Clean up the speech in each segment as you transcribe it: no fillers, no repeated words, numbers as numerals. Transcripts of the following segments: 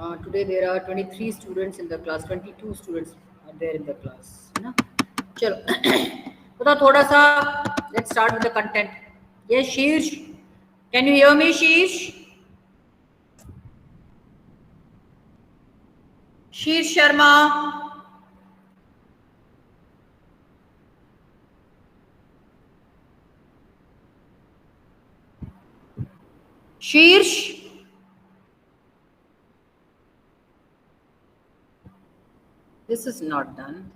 Today there are 23 students in the class, 22 students are there in the class, है ना? चलो बताओ थोड़ा सा. Let's start with the content. Yes, Sheersh, can you hear me, Sheersh? Sheersh Sharma. Sheersh. This is not done.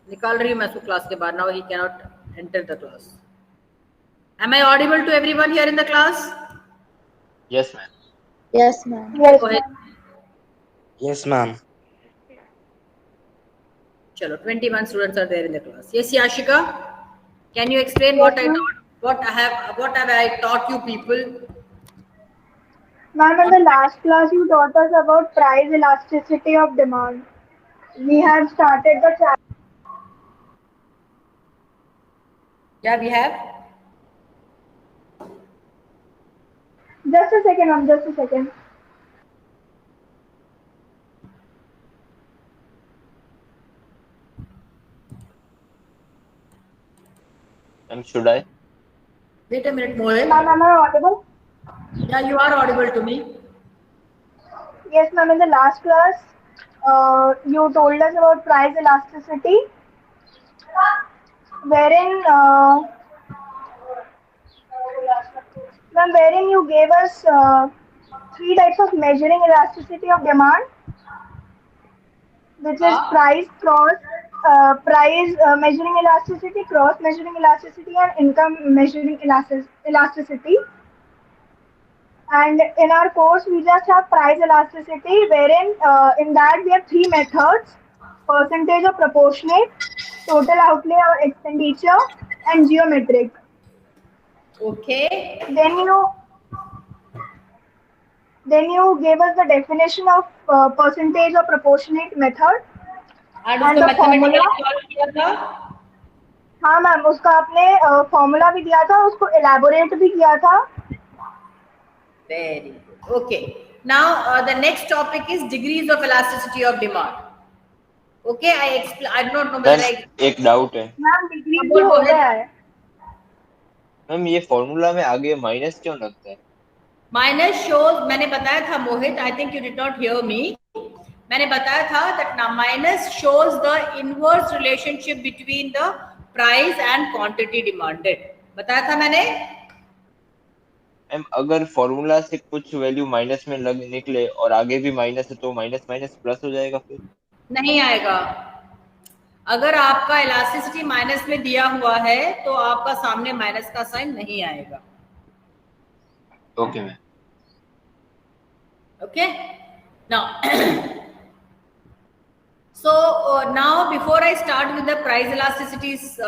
निकाल रही हूँ मैं उसको क्लास के बाहर. Now he cannot enter the class. Am I audible to everyone here in the class? Yes, ma'am. Yes, ma'am. Yes, go ahead. Yes, ma'am. Chalo, 21 students are there in the class. Yes, Yashika, can you explain what I taught? What have I taught you people? Ma'am, in the last class you taught us about price elasticity of demand. We have started the chapter. Yeah, we have. Just a second, ma'am. Just a second. Should I? Wait a minute, Mohit. Ma'am, am I audible? Yeah, you are audible to me. Yes, ma'am. In the last class, you told us about price elasticity, wherein you gave us 3 types of measuring elasticity of demand, which is price measuring elasticity, cross measuring elasticity, and income measuring elasticity. And in our course, we just have price elasticity, wherein in that we have 3 methods: percentage of proportionate, total outlay or expenditure, and geometric. Okay. Then you gave us the definition of percentage of proportionate method and the formula. हाँ ma'am, उसका आपने formula भी दिया था, उसको elaborate भी किया था. Very good. Okay. Now the next topic is degrees of elasticity of demand. Okay, I don't know whether एक डाउट है. मैम डिग्री भी हो गया है. मैम ये फॉर्मूला में आगे माइनस क्यों लगता है? माइनस शोज, मैंने बताया था Mohit, I think you did not hear me. मैंने बताया था दैट ना minus shows the inverse relationship between the price and quantity demanded. बताया था मैंने. मैम अगर फॉर्मूला से कुछ वैल्यू माइनस में निकले और आगे भी माइनस है तो माइनस माइनस प्लस हो जाएगा? फिर नहीं आएगा. अगर आपका इलास्टिसिटी माइनस में दिया हुआ है तो आपका सामने माइनस का साइन नहीं आएगा. Okay ma'am. Okay, now so now before I start with the price elasticities,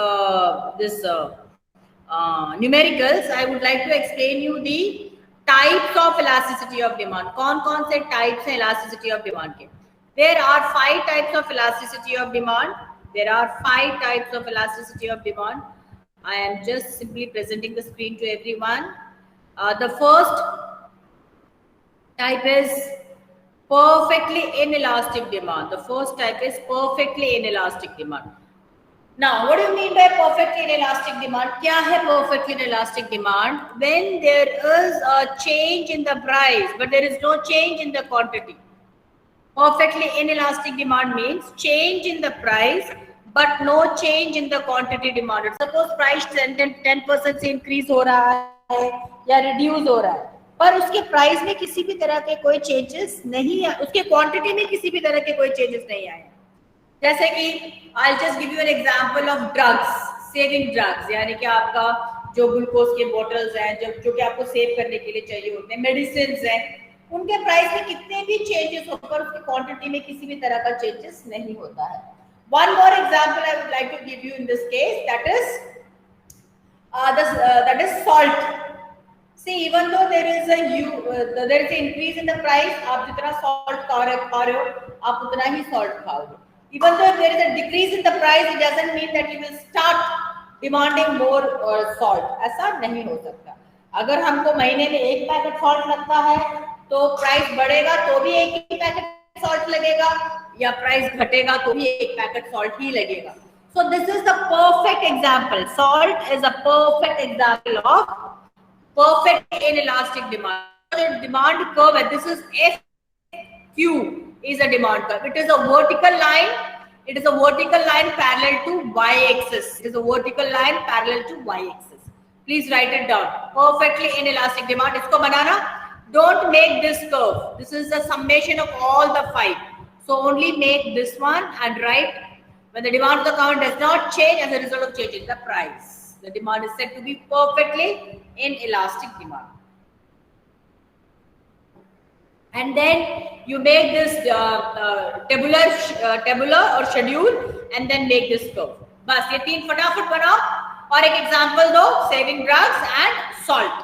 numericals, I would like to explain you the types of elasticity of demand. कौन से types हैं elasticity of demand के? There are 5 types of elasticity of demand. There are 5 types of elasticity of demand. I am just simply presenting the screen to everyone. The first type is perfectly inelastic demand. The first type is perfectly inelastic demand. Now, what do you mean by perfectly inelastic demand? क्या है perfectly inelastic demand? When there is a change in the price, but there is no change in the quantity. Perfectly inelastic demand means change in the price, but no change in the quantity demanded. Suppose price 10% से increase हो रहा है या reduce हो रहा है, पर उसके प्राइस में किसी भी तरह के कोई चेंजेस नहीं है, उसके क्वांटिटी में किसी भी तरह के कोई चेंजेस नहीं आए. जैसे कि I just give you an example of drugs, saving drugs, यानी कि आपका जो ग्लूकोज के बोतल्स हैं जो कि आपको सेव करने के लिए चाहिए होते हैं, मेडिसिन हैं, उनके प्राइस में कितने भी चेंजेस होकर उसकी क्वांटिटी में किसी भी तरह का चेंजेस नहीं होता है. One more example I would like to give you in this case, that is salt. See, even though there is an increase in the price, आप जितना salt खा रहे हो, आप उतना ही salt खाओगे. Even though there is a decrease in the price, it doesn't mean that you will start demanding more salt. ऐसा नहीं हो सकता. अगर हमको महीने में 1 पैकेट salt लगता है, तो प्राइस बढ़ेगा तो भी 1 ही पैकेट सॉल्ट लगेगा, या प्राइस घटेगा तो भी एक पैकेट सॉल्ट ही लगेगा. So this is the perfect example. Salt is a perfect example of perfect inelastic demand. The demand curve, and this is FQ, is a demand curve. It is a vertical line. It is a vertical line parallel to y-axis. It is a vertical line parallel to y-axis. Please write it down. Perfectly inelastic demand. इसको बनाना. Don't make this curve. This is the summation of all the 5. So only make this one and write when the demand of the account does not change as a result of changing the price. The demand is said to be perfectly inelastic demand. And then you make this tabular or schedule, and then make this curve. बस ये 3 फटाफट बनाओ और एक example दो, saving drugs and salt.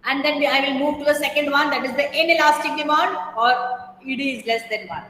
And then I will move to the second one, that is the inelastic demand, or ED is less than 1.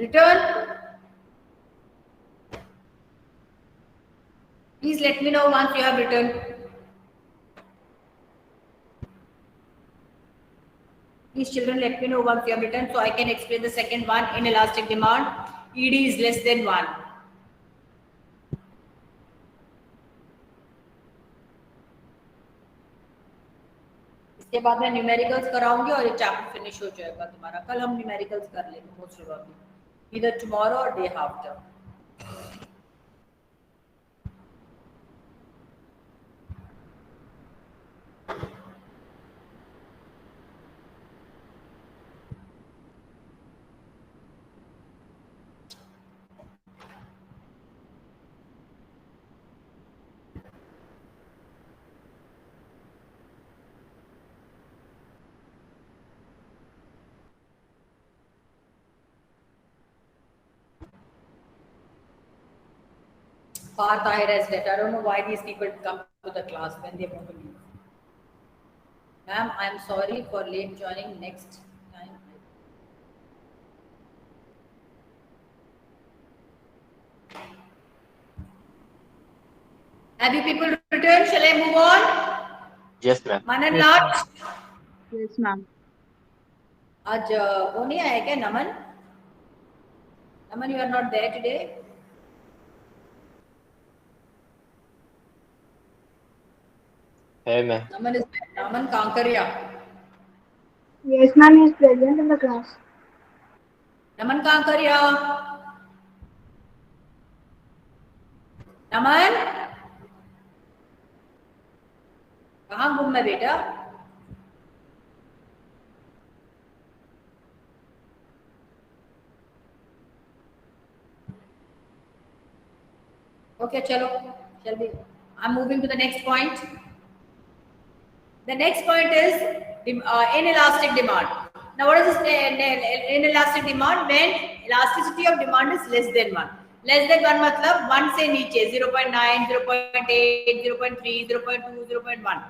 Return. Please let me know once you have returned. Please children, let me know once you have returned so I can explain the second one, inelastic demand. ED is less than 1. इसके बाद मैं numericals कराऊंगी और ये chapter finish हो जाएगा तुम्हारा. कल हम न्यूमेरिकल्स कर लेंगे most probably, either tomorrow or day after. Far Tahir has left. I don't know why these people come to the class when they want to leave. Ma'am, I am sorry for late joining. Next time. Have you people returned? Shall I move on? Yes, ma'am. Manan Lodge. Yes, ma'am. आज वो नहीं आया क्या नमन? Naman, you are not there today. Hey, ma'am. Naman is there. Naman Kankaria. Yes, ma'am, he is present in the class. Naman Kankaria. Naman? कहाँ गुम है बेटा? Okay, chalo. Shall we? I'm moving to the next point. The next point is inelastic demand. Now, what is this inelastic demand? When elasticity of demand is less than 1. Less than 1 मतलब 1 से नीचे 0.9, 0.8, 0.3, 0.2, 0.1.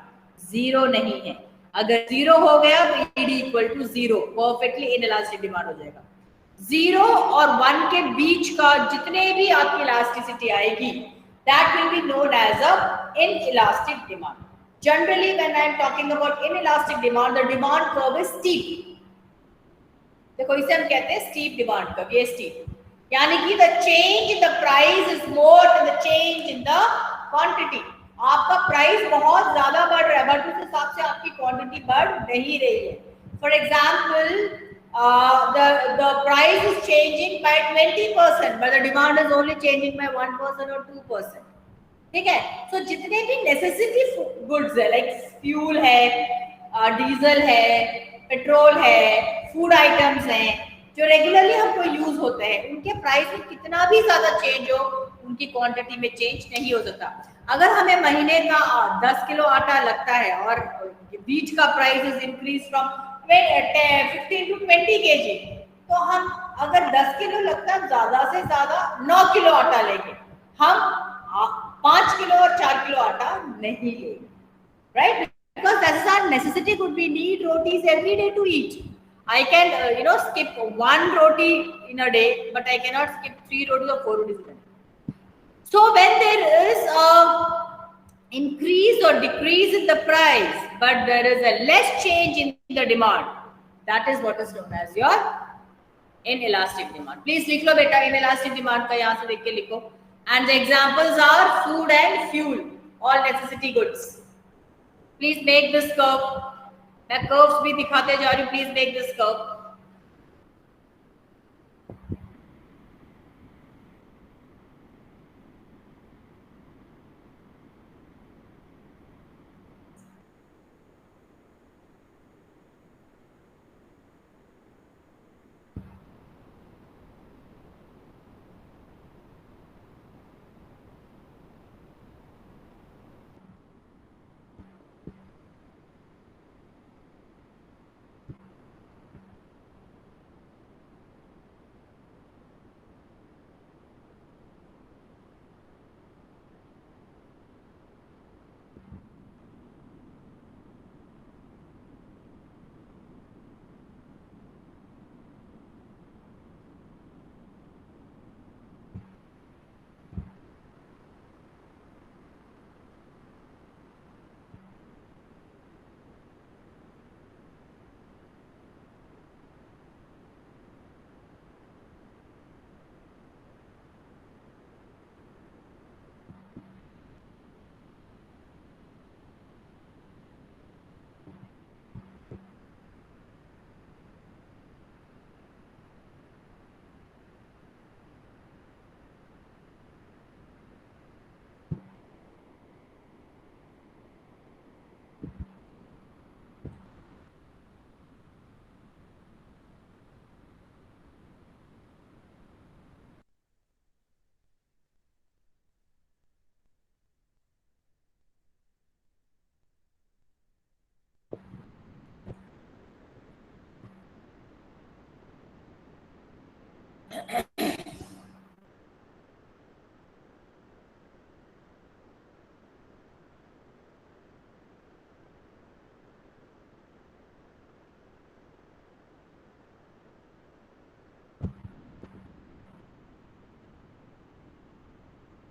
0 नहीं है. अगर 0 हो गया तो ED equal to 0. Perfectly inelastic demand हो जाएगा. 0 और 1 के बीच का जितने भी आपकी इलास्टिसिटी आएगी, that will be known as a inelastic demand. Generally, when I am talking about inelastic demand, the demand curve is steep. देखो इसे हम कहते हैं steep demand curve. ये steep. यानी कि the change in the price is more than the change in the quantity. आपका price बहुत ज्यादा बढ़ रहा है, बट उस हिसाब से आपकी क्वांटिटी बढ़ नहीं रही है. For example, the price is changing by 20%, but the demand is only changing by 1% or 2%. ठीक है. सो जितने भी नेसेसिटी गुड्स है, लाइक फ्यूल है, डीजल है, पेट्रोल है, फूड आइटम्स हैं, जो रेगुलरली हमको यूज होते हैं, उनके प्राइस में कितना भी ज्यादा चेंज हो, उनकी क्वांटिटी में चेंज नहीं हो सकता. अगर हमें महीने का 10 किलो आटा लगता है और व्हीट का price is increase from 15 to 20 kg, तो हम अगर 10 किलो लगता है, ज्यादा से ज्यादा 9 किलो आटा लेंगे. हम 5 किलो और 4 किलो आटा नहीं लेंगे, right? Because that is our necessity. Could we need rotis every day to eat? I can skip one roti in a day, but I cannot skip 3 rotis or 4 rotis in a day. So when there is a increase or decrease in the price, but there is a less change in the demand, that is what is known as your inelastic demand. Please लिख लो बेटा inelastic demand का, यहाँ से देख के लिखो. And the examples are food and fuel, all necessity goods. Please make this curve. मैं curves भी दिखाते जा रही हूँ. Please make this curve.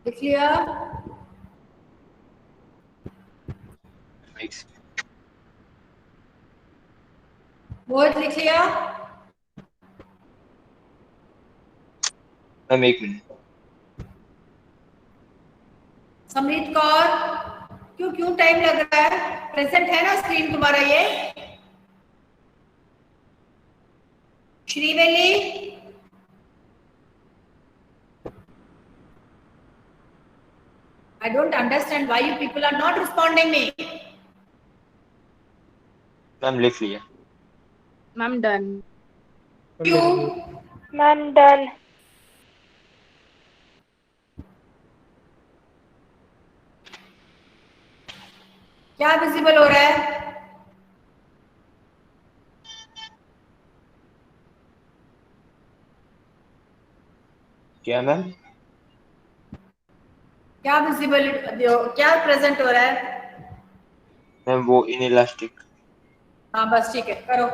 लिख लिया? मोहित लिख लिया? Ma'am 1 minute. समरीत कौर, क्यों टाइम लग रहा है? प्रेजेंट है ना स्क्रीन तुम्हारा ये? श्रीवेली, I don't understand why you people are not responding me. Ma'am लिख लिया. Ma'am done. क्यों? Ma'am done. क्या विजिबल हो रहा है? क्या मैम? क्या विजिबिलिटी, क्या प्रेजेंट हो रहा है? मैम वो इनइलास्टिक। हाँ बस ठीक है, करो।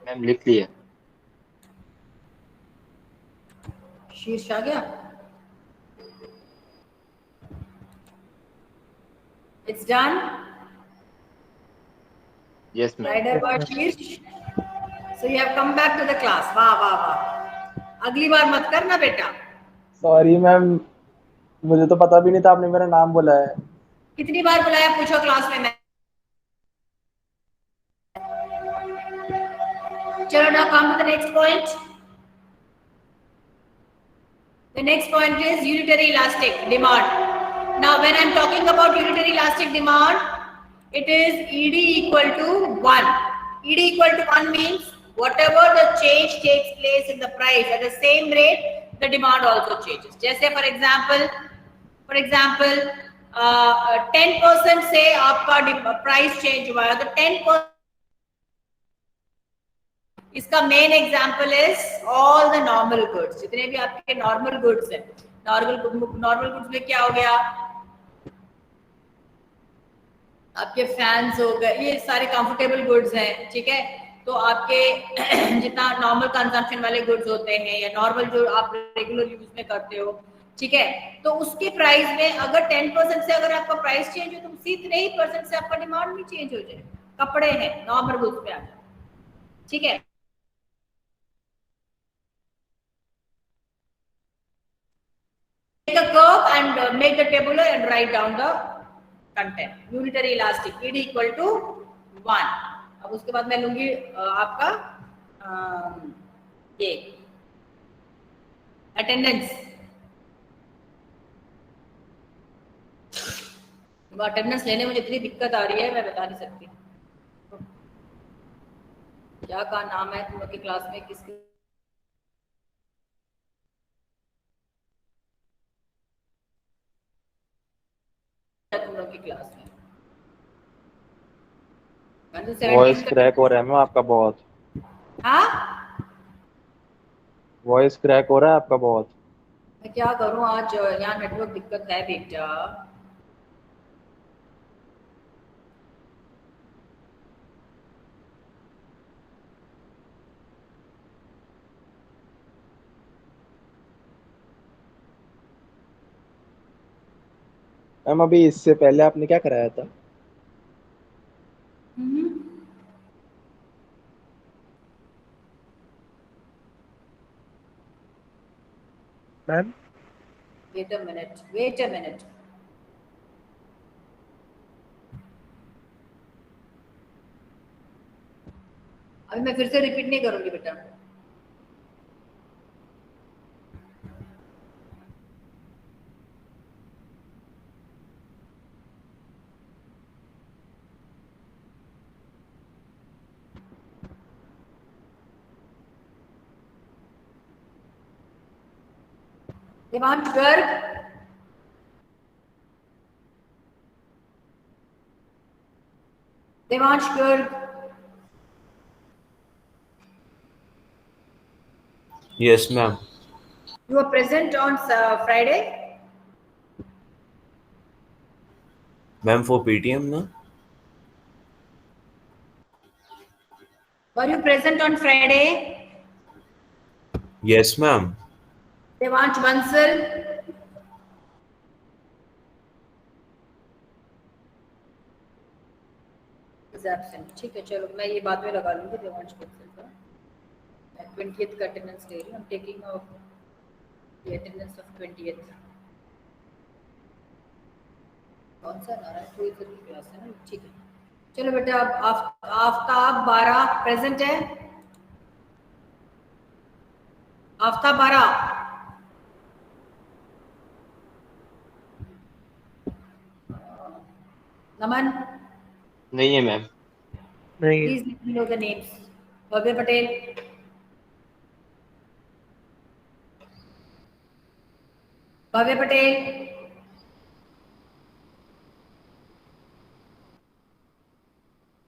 मैम लिख लिया। शीर्ष आ गया? It's done. Yes ma'am. Right about शीर्ष। So you have come back to the class. वाह वाह वाह, अगली बार मत करना बेटा। सॉरी मैम, मुझे तो पता भी नहीं था आपने मेरा नाम बोला है। कितनी बार बुलाया पूछो क्लास में? मैं चलो, now come to the next point. The next point is unitary elastic demand. Now when I'm talking about unitary elastic demand, it is ED equal to 1. ED equal to 1 means whatever the change takes place in the price at the same rate, the demand also changes. जैसे for example 10% से आपका price change हुआ है, तो 10%, इसका main example is all the normal goods. जितने भी आपके नॉर्मल गुड्स हैं, नॉर्मल गुड्स में क्या हो गया, आपके फैंस हो गए, ये सारे कंफर्टेबल गुड्स हैं, ठीक है। तो आपके जितना नॉर्मल कंजम्पशन वाले गुड्स होते हैं या नॉर्मल जो आप रेगुलर यूज में करते हो, ठीक है, तो उसके प्राइस में अगर 10% से अगर आपका प्राइस चेंज हो तो उसी इतने ही परसेंट से आपका डिमांड भी चेंज हो जाए। कपड़े हैं, नॉर्मल गुड्स पे आ जाए, ठीक है। Make a curve and make the tabular and write down the content. Unitary elastic ED equal to 1. अब उसके बाद मैं लूंगी आपका ये अटेंडेंस। अटेंडेंस लेने में मुझे इतनी दिक्कत आ रही है, मैं बता नहीं सकती। क्या का नाम है तुम लोग की क्लास में, किसकी तुम लोग की क्लास में? वॉइस क्रैक हो रहा है मैम आपका बहुत। हाँ, वॉइस क्रैक हो रहा है आपका बहुत। मैं क्या करूं, आज यहाँ नेटवर्क दिक्कत है बेटा। मैम अभी इससे पहले आपने क्या कराया था? Ma'am Wait a minute. Wait a minute. अभी मैं फिर से रिपीट नहीं करूंगी बेटा. Devansh Garg. Devansh Garg. Yes, ma'am. You were present on Friday. Ma'am, for PTM, no? Were you present on Friday? Yes, ma'am. Devansh Bansal. is absent. ठीक है, चलो मैं ये बाद में लगा लूंगी देवांश बंसल का. मैं 20th का अटेंडेंस ले रही हूँ. I'm taking the attendance of 20th. कौन सा ना रहा है? 2 क्लास है ना. ठीक है, चलो बेटा. अब आफ्ताब 12 प्रेजेंट है. आफ्ताब 12. नमन. नहीं है ma'am. Please let me know the names. Bhavya Patel. Bhavya Patel.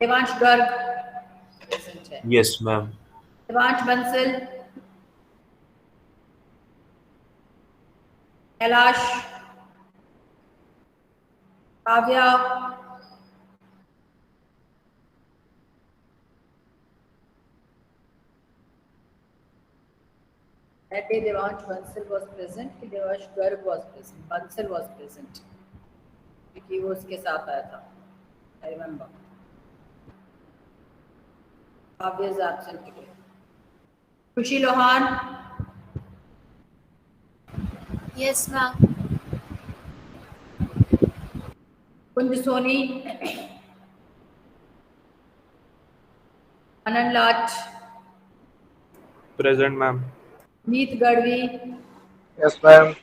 Devansh Garg present है. Yes, ma'am. Devansh Bansal. Kailash. Kavya. That day Devansh Bansal was present. Devansh Garg was present. Bansal was present. क्योंकि वो उसके साथ आया था. I remember. Kaavya is absent today. Khushi Lohan. Yes, ma'am. Kunj Soni. Anand Lat. Present ma'am. Meet Gadhvi. Yes ma'am.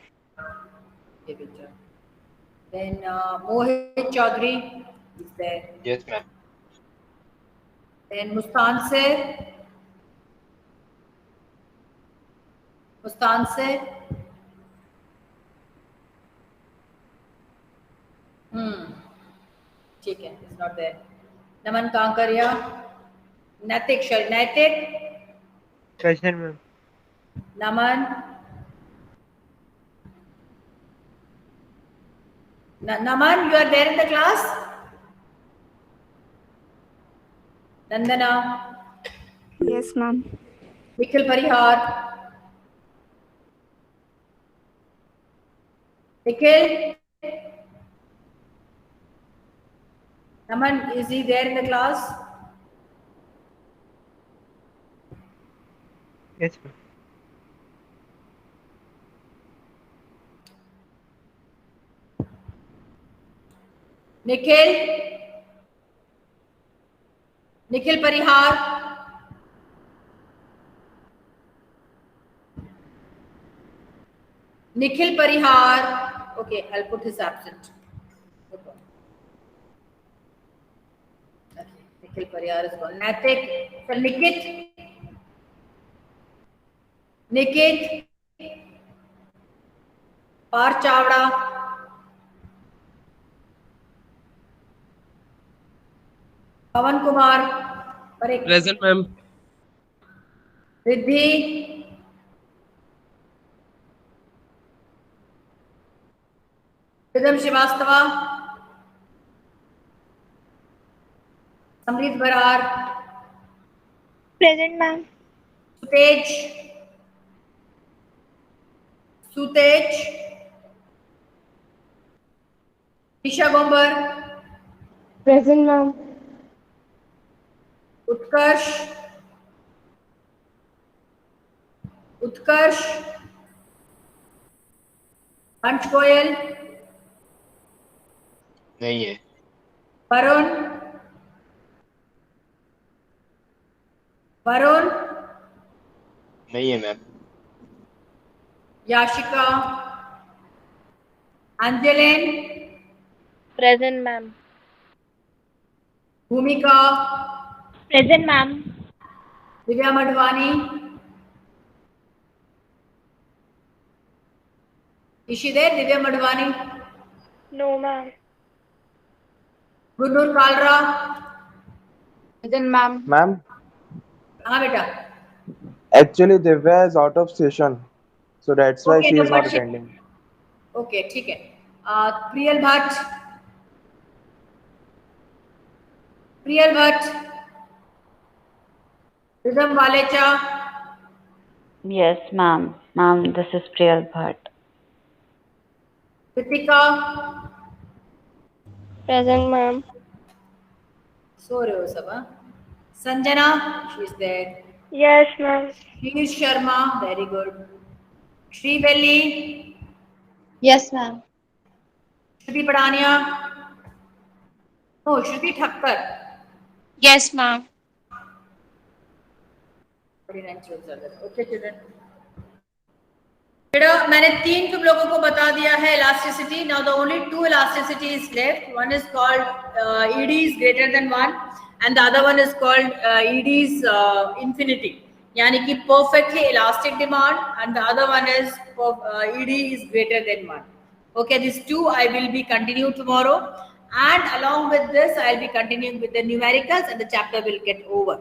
Then Mohit Chaudhary is there. Yes ma'am. Then Mustan se. Mustan से. ठीक है, is not there. Naman Kankaria. Naitik. Naitik. Present ma'am. Naman. Naman, you are there in the class? Nandana. Yes, ma'am. Nikhil Parihar. Nikhil. Naman, is he there in the class? Yes ma'am. Nikhil. Nikhil Parihar. Nikhil Parihar. Okay, I'll put his absent. No problem. Okay, Nikhil Parihar is gone. Naitik. So Nikit. Nikit. Par Chavda. Pavan Kumar. Present ma'am. Riddhi. Ridham Shrivastava. Samriddh Brar. Present, ma'am. सुतेज. सुतेज. Isha Gombar, Present, ma'am. Utkarsh, Utkarsh, Vansh Goyal, नहीं है। Varun, Varun, नहीं है ma'am. Yashika, Anjalen, Present, ma'am. Bhumika, Present, ma'am. Divya Madhwani, is she there? Divya Madhwani, No, ma'am. Gurnur Kalra, Present, ma'am. Ma'am हाँ बेटा, actually Divya is out of session so that's why Okay, she no, is but not she- attending okay ठीक है। Priyal Bhatt, Priyal Bhatt, Ridham Walecha, Yes, ma'am. Ma'am, this is Priyal Bhatt. Kritika, Present, ma'am. सो रहे हो सब, हाँ? Sanjana, she is there. Yes, ma'am. Sheer Sharma, very good. Shrivalli, Yes, ma'am. Shruti Padaniya, ओ Shruti Thakkar, Yes, ma'am. Okay children. बेटा मैंने 3 तुम लोगों को बता दिया है elasticity. Now the only 2 elasticity is left. One is called ED is greater than 1 and the other one is called ED is infinity, यानी कि perfectly elastic demand, and the other one is ED is greater than 1. Okay, these 2 I will be continue tomorrow, and along with this I'll be continuing with the numericals and the chapter will get over.